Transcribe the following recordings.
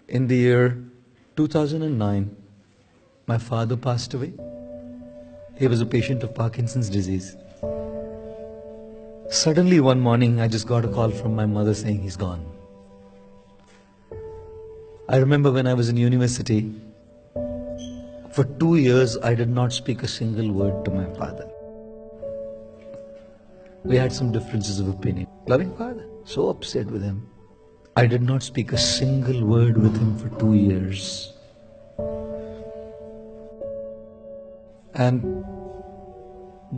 In the year 2009, my father passed away. He was a patient of Parkinson's disease. Suddenly one morning, I just got a call from my mother saying he's gone. I remember when I was in university, for 2 years I did not speak a single word to my father. We had some differences of opinion. Loving father, so upset with him. I did not speak a single word with him for 2 years. And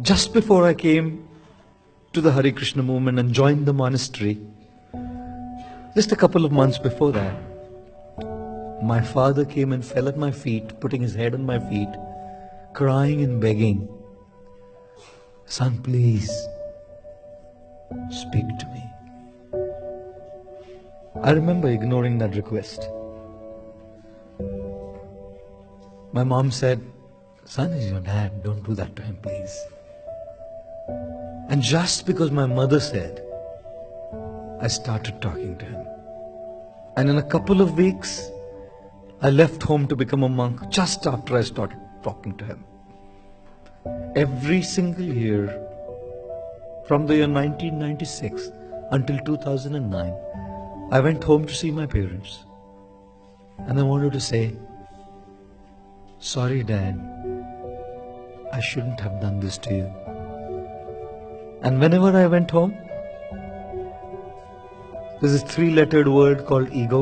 just before I came to the Hare Krishna movement and joined the monastery, just a couple of months before that, my father came and fell at my feet, putting his head on my feet, crying and begging, "Son, please, speak to me." I remember ignoring that request. My mom said, "Son is your dad, don't do that to him, please." And just because my mother said, I started talking to him. And in a couple of weeks, I left home to become a monk just after I started talking to him. Every single year, from the year 1996 until 2009, I went home to see my parents. And I wanted to say, "Sorry, Dad, I shouldn't have done this to you." And whenever I went home, there's this 3-lettered word called ego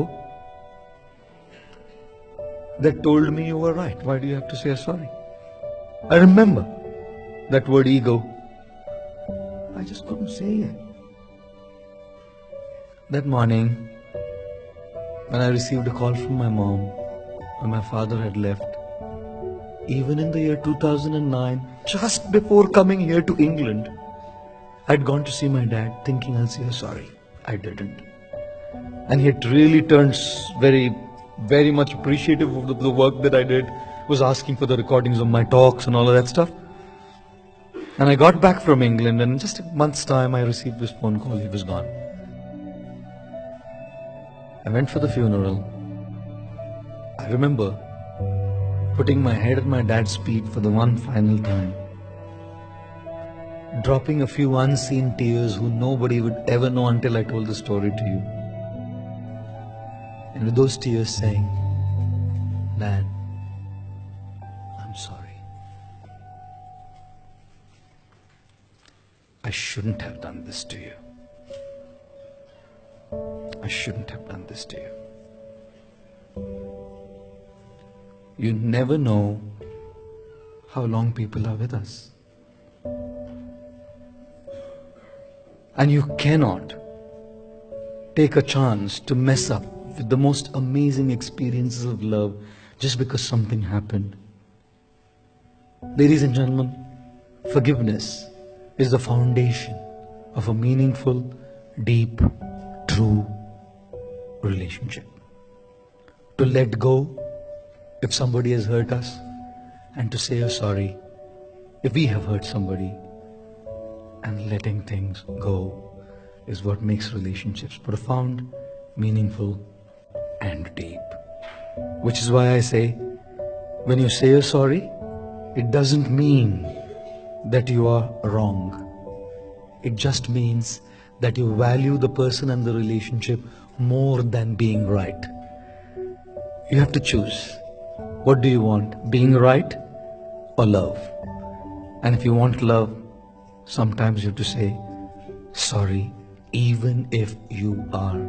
that told me, "You were right, why do you have to say sorry?" I remember that word ego. I just couldn't say it. That morning, when I received a call from my mom, when my father had left, even in the year 2009, just before coming here to England, I'd gone to see my dad thinking I'll say sorry. I didn't. And he had really turned very much appreciative of the work that I did, was asking for the recordings of my talks and all of that stuff. And I got back from England, and in just a month's time I received this phone call, he was gone. I went for the funeral. I remember putting my head at my dad's feet for the one final time, dropping a few unseen tears who nobody would ever know until I told the story to you. And with those tears saying, "Dad, I'm sorry. I shouldn't have done this to you. I shouldn't have done this to you." You never know how long people are with us. And you cannot take a chance to mess up with the most amazing experiences of love just because something happened. Ladies and gentlemen, forgiveness is the foundation of a meaningful, deep, true relationship. To let go if somebody has hurt us, and to say sorry if we have hurt somebody, and letting things go is what makes relationships profound, meaningful, and deep. Which is why I say, when you say you're sorry, it doesn't mean that you are wrong. It just means that you value the person and the relationship more than being right. You have to choose. What do you want? Being right or love? And if you want love, sometimes you have to say sorry even if you are